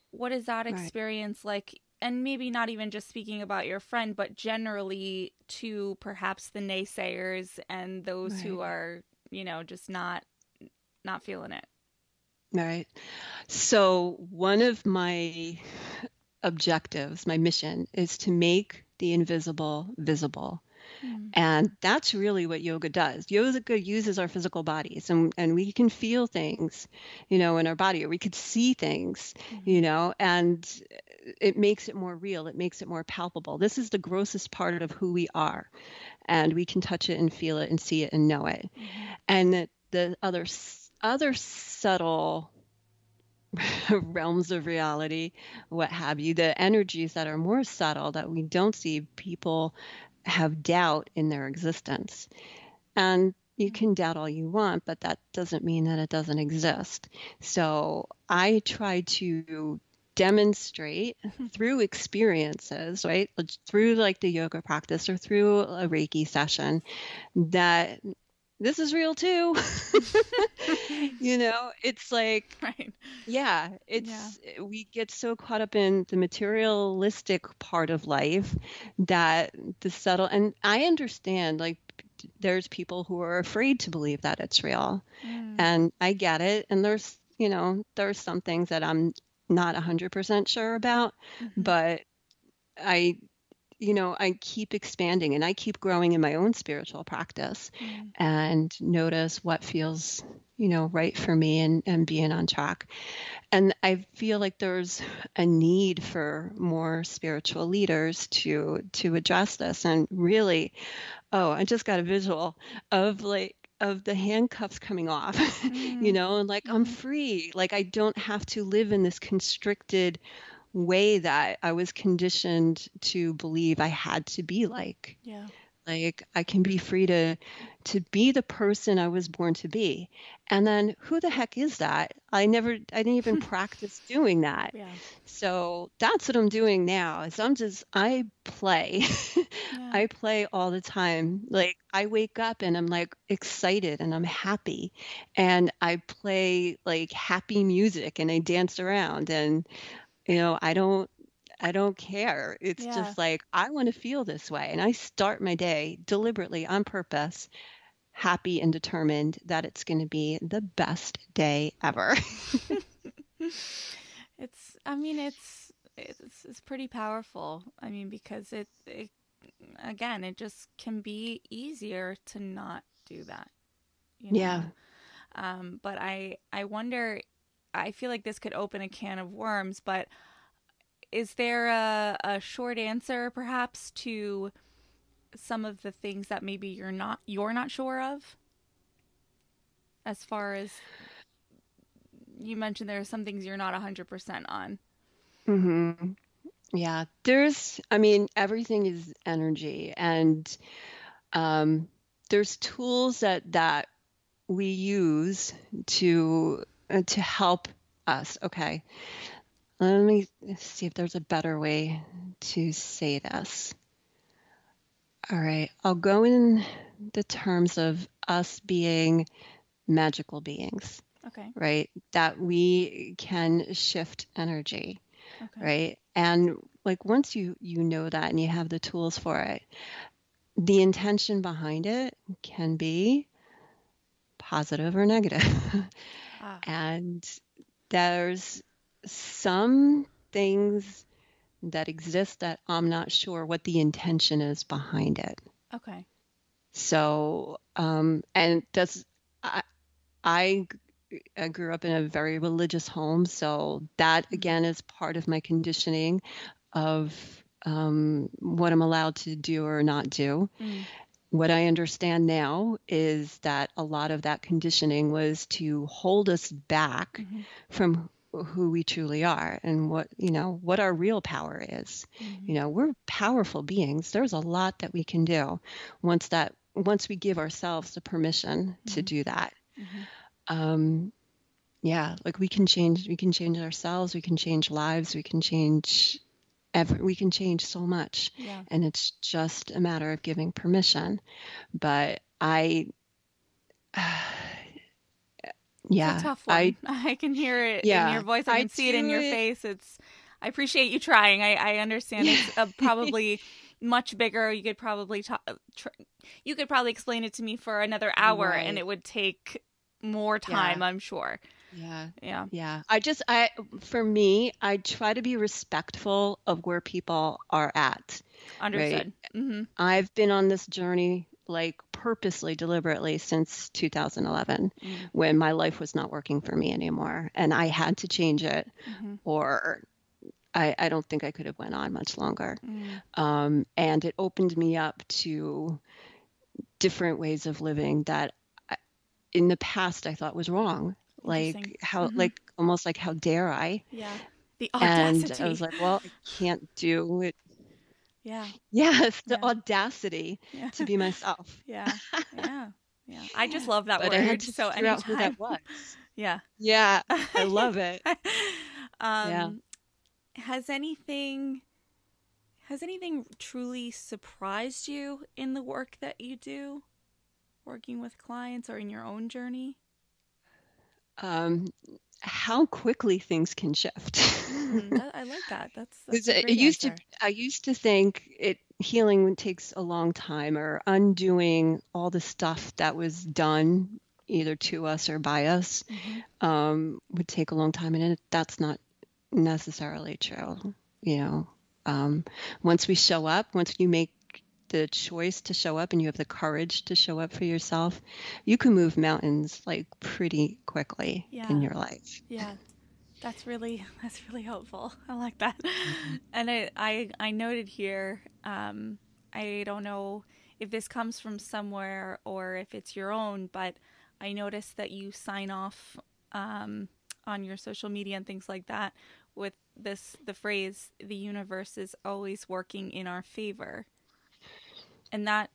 what is that Right. experience like? And maybe not even just speaking about your friend, but generally to perhaps the naysayers and those who Right. are, just not feeling it. Right. So one of my objectives, my mission is to make the invisible visible. Mm-hmm. And that's really what yoga does. Yoga uses our physical bodies and we can feel things, in our body, or we could see things, Mm-hmm. and it makes it more real. It makes it more palpable. This is the grossest part of who we are. And we can touch it and feel it and see it and know it. Mm-hmm. And the other subtle realms of reality, what have you, the energies that are more subtle that we don't see, people have doubt in their existence. And you can doubt all you want, but that doesn't mean that it doesn't exist. So I try to demonstrate through experiences, right? Through like the yoga practice or through a Reiki session, that this is real too. It's like, Right. yeah, we get so caught up in the materialistic part of life that the subtle, and I understand, like, there's people who are afraid to believe that it's real. And I get it. And there's some things that I'm not 100% sure about, but I I keep expanding and I keep growing in my own spiritual practice and notice what feels, right for me, and being on track. And I feel like there's a need for more spiritual leaders to address this. And really, I just got a visual of the handcuffs coming off, and like I'm free. Like I don't have to live in this constricted way that I was conditioned to believe I had to be like. Yeah. Like I can be free to be the person I was born to be. And then who the heck is that? I didn't even practice doing that. Yeah. So that's what I'm doing now is I play. Yeah. I play all the time. Like I wake up and I'm like excited and I'm happy, and I play like happy music and I dance around, and I don't care. It's Yeah. just like, I want to feel this way. And I start my day deliberately on purpose, happy and determined that it's going to be the best day ever. It's pretty powerful. I mean, because it again, it just can be easier to not do that. Yeah. But I wonder, I feel like this could open a can of worms, but is there a short answer perhaps to some of the things that maybe you're not sure of? As far as you mentioned, there are some things you're not 100% on. Mm-hmm. Yeah. Everything is energy, and there's tools that we use to help us. Okay. Let me see if there's a better way to say this. All right. I'll go in the terms of us being magical beings. Okay. Right? That we can shift energy. Okay. Right? And like once you know that and you have the tools for it, the intention behind it can be positive or negative. And there's some things that exist that I'm not sure what the intention is behind it. Okay. So, and I grew up in a very religious home, so that again is part of my conditioning of what I'm allowed to do or not do. What I understand now is that a lot of that conditioning was to hold us back from who we truly are and what our real power is. We're powerful beings. There's a lot that we can do once we give ourselves the permission to do that. Yeah, like we can change ourselves, we can change lives, we can change so much. Yeah. And it's just a matter of giving permission. But yeah, it's a tough one. I can hear it in your voice. I can see it in your face. I appreciate you trying. I understand it's probably much bigger. You could probably explain it to me for another hour, right, and it would take more time, yeah. I'm sure. Yeah. For me, I try to be respectful of where people are at. Understood. Right? I've been on this journey like purposely, deliberately since 2011, when my life was not working for me anymore, and I had to change it, or I don't think I could have went on much longer. And it opened me up to different ways of living that in the past I thought was wrong. Like how, like almost like, how dare I? Yeah. The audacity. And I was like, well, I can't do it. Yeah. Yes, the Yeah. audacity Yeah. to be myself. Yeah. Yeah. Yeah. I just love that But I had word. to So figure out who that anytime. was. Yeah. Yeah, I love it. Yeah. um, has anything truly surprised you in the work that you do, working with clients or in your own journey? Um, how quickly things can shift. I like that. That's 'Cause a it great used to, answer. I used to think healing takes a long time, or undoing all the stuff that was done either to us or by us Mm-hmm. would take a long time, and that's not necessarily true. You know, um, once we show up, once you make the choice to show up and you have the courage to show up for yourself, you can move mountains like pretty quickly in Yeah. your life. Yeah. That's really helpful. I like that. Mhm. And I noted here, I don't know if this comes from somewhere or if it's your own, but I noticed that you sign off on your social media and things like that with the phrase, the universe is always working in our favor. And that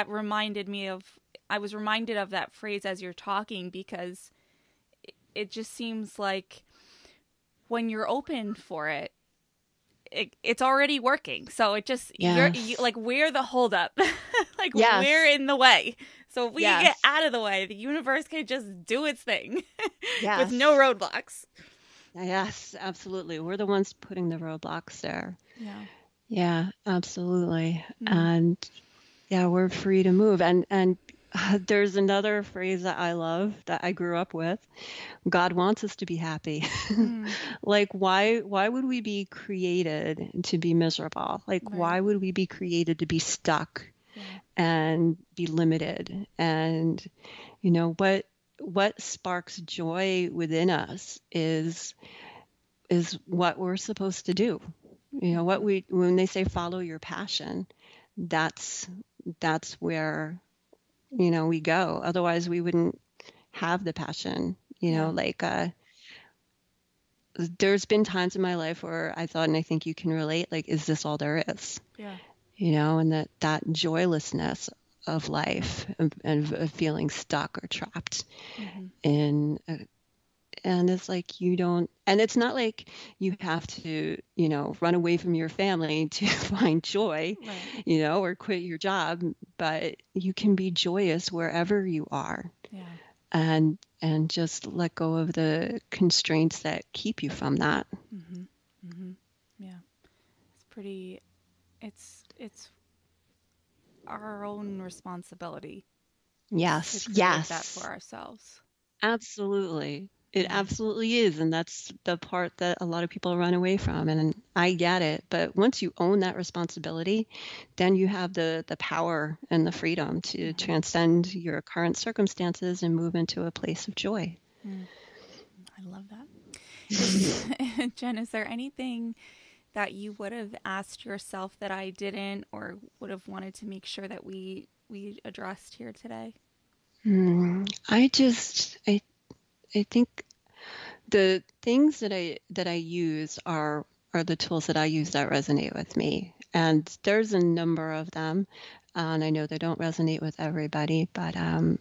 reminded me of, I was reminded of that phrase as you're talking, because it just seems like when you're open for it, it's already working. So it just, Yes. like, we're the holdup. Like, we're Yes. in the way. So if we can get Yes. out of the way, the universe can just do its thing with no Yes. roadblocks. Yes, absolutely. We're the ones putting the roadblocks there. Yeah. Yeah, absolutely. Mm. And yeah, we're free to move. And there's another phrase that I love that I grew up with. God wants us to be happy. Mm. Like, why would we be created to be miserable? Like, Right. why would we be created to be stuck Yeah. and be limited? And what sparks joy within us is what we're supposed to do. Mm-hmm. When they say follow your passion, that's that's where we go. Otherwise, we wouldn't have the passion. Yeah. There's been times in my life where I thought, and I think you can relate, like, is this all there is? Yeah. And that joylessness of life, and of feeling stuck or trapped Mm-hmm. in and it's like you don't, and it's not like you have to run away from your family to find joy, Right. or quit your job, but you can be joyous wherever you are, Yeah. and just let go of the constraints that keep you from that. Mm-hmm. Mm-hmm. Yeah. It's pretty. It's our own responsibility to Yes, create that for yes, ourselves. absolutely. It Yeah. absolutely is. And that's the part that a lot of people run away from. And I get it. But once you own that responsibility, then you have the power and the freedom to Mm-hmm. transcend your current circumstances and move into a place of joy. Mm. I love that. Is Jen, is there anything that you would have asked yourself that I didn't, or would have wanted to make sure that we addressed here today? I think the things that I use are the tools that I use that resonate with me. And there's a number of them. And I know they don't resonate with everybody, but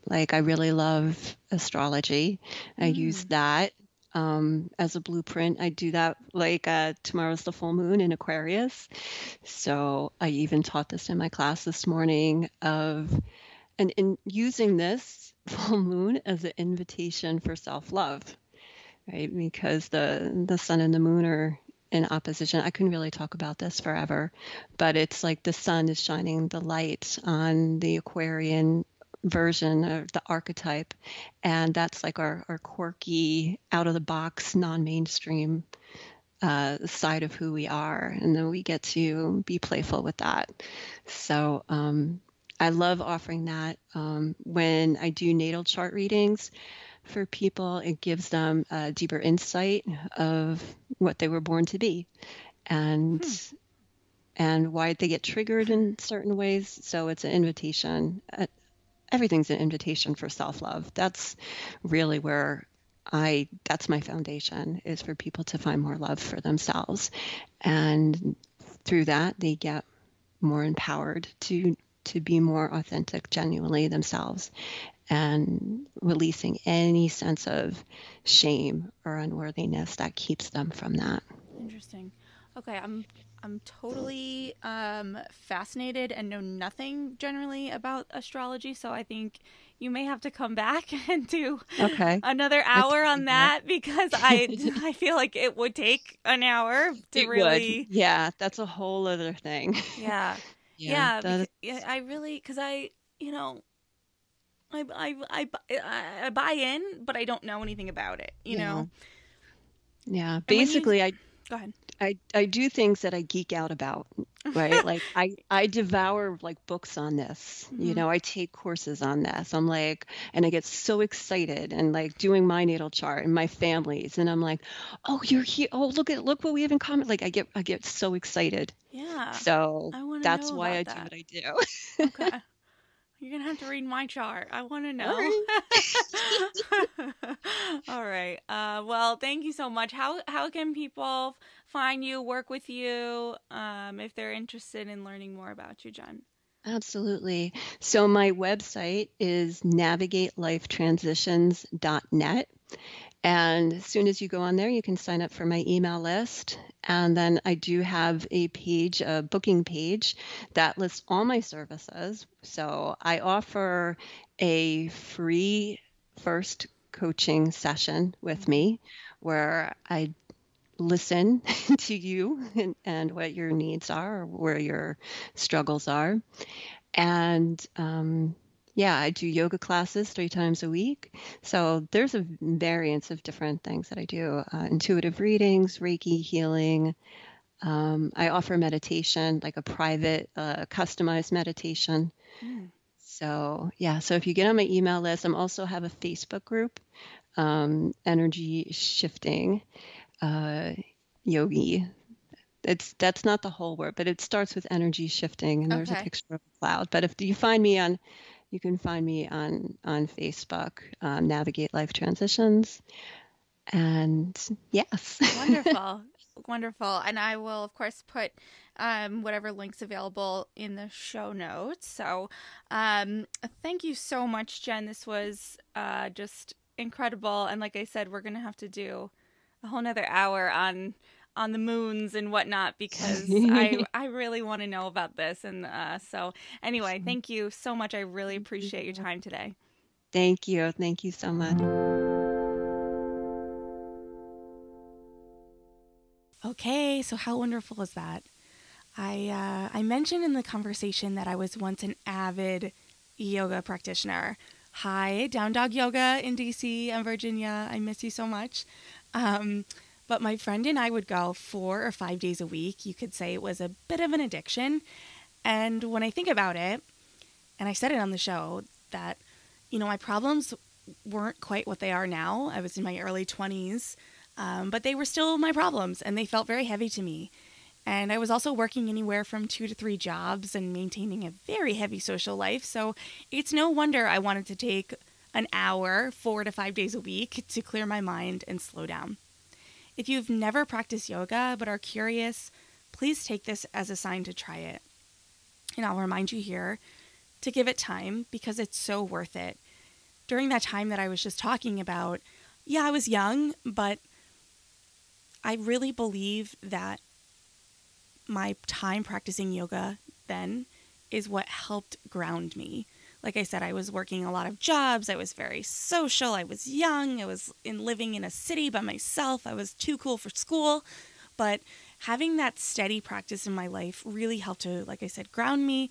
like, I really love astrology. I use Mm. that as a blueprint. I do that, like, tomorrow's the full moon in Aquarius. So I even taught this in my class this morning, and in using this full moon as an invitation for self-love, right? Because the sun and the moon are in opposition. I couldn't really talk about this forever, but it's like the sun is shining the light on the Aquarian version of the archetype, and that's like our quirky, out of the box, non-mainstream side of who we are, and then we get to be playful with that. So I love offering that when I do natal chart readings for people. It gives them a deeper insight of what they were born to be, and Hmm. and why they get triggered in certain ways. So it's an invitation. Everything's an invitation for self-love. That's really where that's my foundation, is for people to find more love for themselves. And through that, they get more empowered to be more authentic, genuinely themselves, and releasing any sense of shame or unworthiness that keeps them from that. Interesting. Okay, I'm totally fascinated and know nothing generally about astrology, so I think you may have to come back and do Okay. another hour on that, because I feel like it would take an hour to It really. would. Yeah, that's a whole other thing. Yeah. Yeah, Yeah, that because is, I really, because you know, I buy in, but I don't know anything about it, yeah. Yeah. And when you Basically, go ahead. I do things that I geek out about, right? Like I devour like books on this. Hmm. I take courses on this. I'm like, and I get so excited and like doing my natal chart and my family's, and I'm like, oh, you're here. Oh, look what we have in common. Like I get so excited. Yeah, So I want to that's know why I about do that. what I do. Okay. You're going to have to read my chart. I want to All know. right. All right. Well, thank you so much. How can people find you, work with you, if they're interested in learning more about you, Jen? Absolutely. So my website is navigatelifetransitions.net. And as soon as you go on there, you can sign up for my email list. And then I do have a page, a booking page that lists all my services. So I offer a free first coaching session with Mm-hmm. me where I listen to you and what your needs are, or where your struggles are. And yeah, I do yoga classes 3 times a week. So there's a variance of different things that I do, intuitive readings, Reiki healing. I offer meditation, like a private, customized meditation. Mm. So yeah, so if you get on my email list, I'm also have a Facebook group, energy shifting yogi. That's not the whole word, but it starts with energy shifting, and there's a Okay. picture of a cloud. But if you find me on, you can find me on Facebook, Navigate Life Transitions, and yes. Wonderful. Wonderful. And I will, of course, put whatever links available in the show notes. So thank you so much, Jen. This was just incredible. And like I said, we're going to have to do a whole nother hour on the moons and whatnot, because I really want to know about this. And so anyway, thank you so much. I really appreciate your time today. Thank you. Thank you so much. Okay, so how wonderful is that? I mentioned in the conversation that I was once an avid yoga practitioner. Hi, Down Dog Yoga in DC and Virginia. I miss you so much. But my friend and I would go 4 or 5 days a week. You could say it was a bit of an addiction. And when I think about it, and I said it on the show, that, my problems weren't quite what they are now. I was in my early 20s, but they were still my problems, and they felt very heavy to me. And I was also working anywhere from 2 to 3 jobs and maintaining a very heavy social life. So it's no wonder I wanted to take an hour, 4 to 5 days a week, to clear my mind and slow down. If you've never practiced yoga but are curious, please take this as a sign to try it. And I'll remind you here to give it time, because it's so worth it. During that time that I was just talking about, yeah, I was young, but I really believe that my time practicing yoga then is what helped ground me. Like I said, I was working a lot of jobs. I was very social. I was young. I was living in a city by myself. I was too cool for school. But having that steady practice in my life really helped to, like I said, ground me,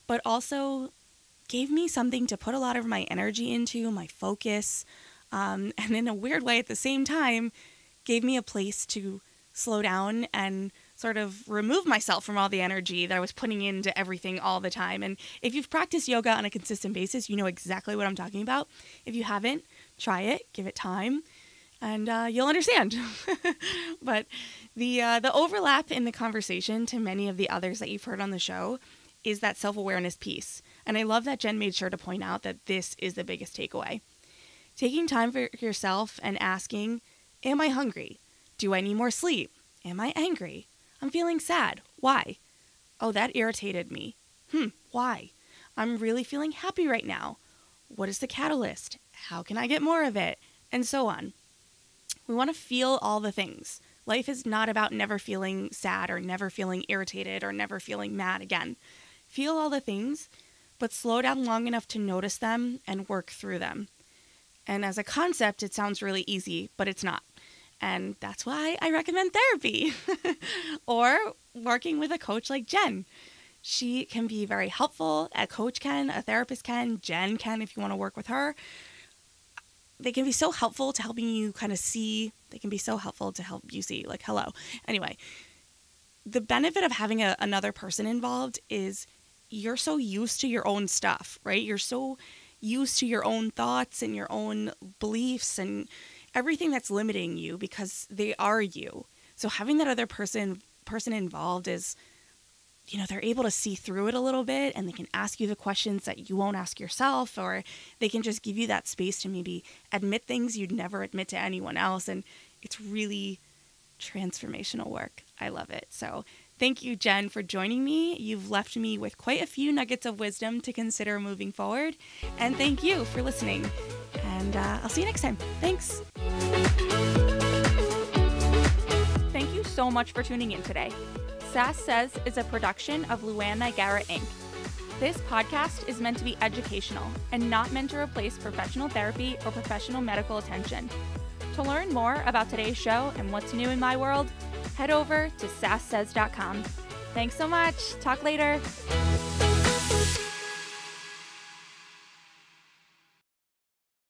but also gave me something to put a lot of my energy into, my focus, and in a weird way at the same time, gave me a place to slow down and sort of remove myself from all the energy that I was putting into everything all the time. And if you've practiced yoga on a consistent basis, you know exactly what I'm talking about. If you haven't, try it, give it time, and you'll understand. But the overlap in the conversation to many of the others that you've heard on the show is that self-awareness piece. And I love that Jen made sure to point out that this is the biggest takeaway. Taking time for yourself and asking, am I hungry? Do I need more sleep? Am I angry? I'm feeling sad. Why? Oh, that irritated me. Why? I'm really feeling happy right now. What is the catalyst? How can I get more of it? And so on. We want to feel all the things. Life is not about never feeling sad or never feeling irritated or never feeling mad again. Feel all the things, but slow down long enough to notice them and work through them. And as a concept, it sounds really easy, but it's not. And that's why I recommend therapy or working with a coach like Jen. She can be very helpful. A coach can, a therapist can, Jen can if you want to work with her. They can be so helpful to helping you kind of see. They can be so helpful to help you see, like, hello. Anyway, the benefit of having another person involved is you're so used to your own stuff, right? You're so used to your own thoughts and your own beliefs and everything that's limiting you because they are you. So having that other person involved is, they're able to see through it a little bit, and they can ask you the questions that you won't ask yourself, or they can just give you that space to maybe admit things you'd never admit to anyone else. And it's really transformational work. I love it. So thank you, Jen, for joining me. You've left me with quite a few nuggets of wisdom to consider moving forward. And thank you for listening. And I'll see you next time. Thanks. Thank you so much for tuning in today. Sass Says is a production of Luann Garrett, Inc. This podcast is meant to be educational and not meant to replace professional therapy or professional medical attention. To learn more about today's show and what's new in my world, head over to sasssays.com. Thanks so much. Talk later.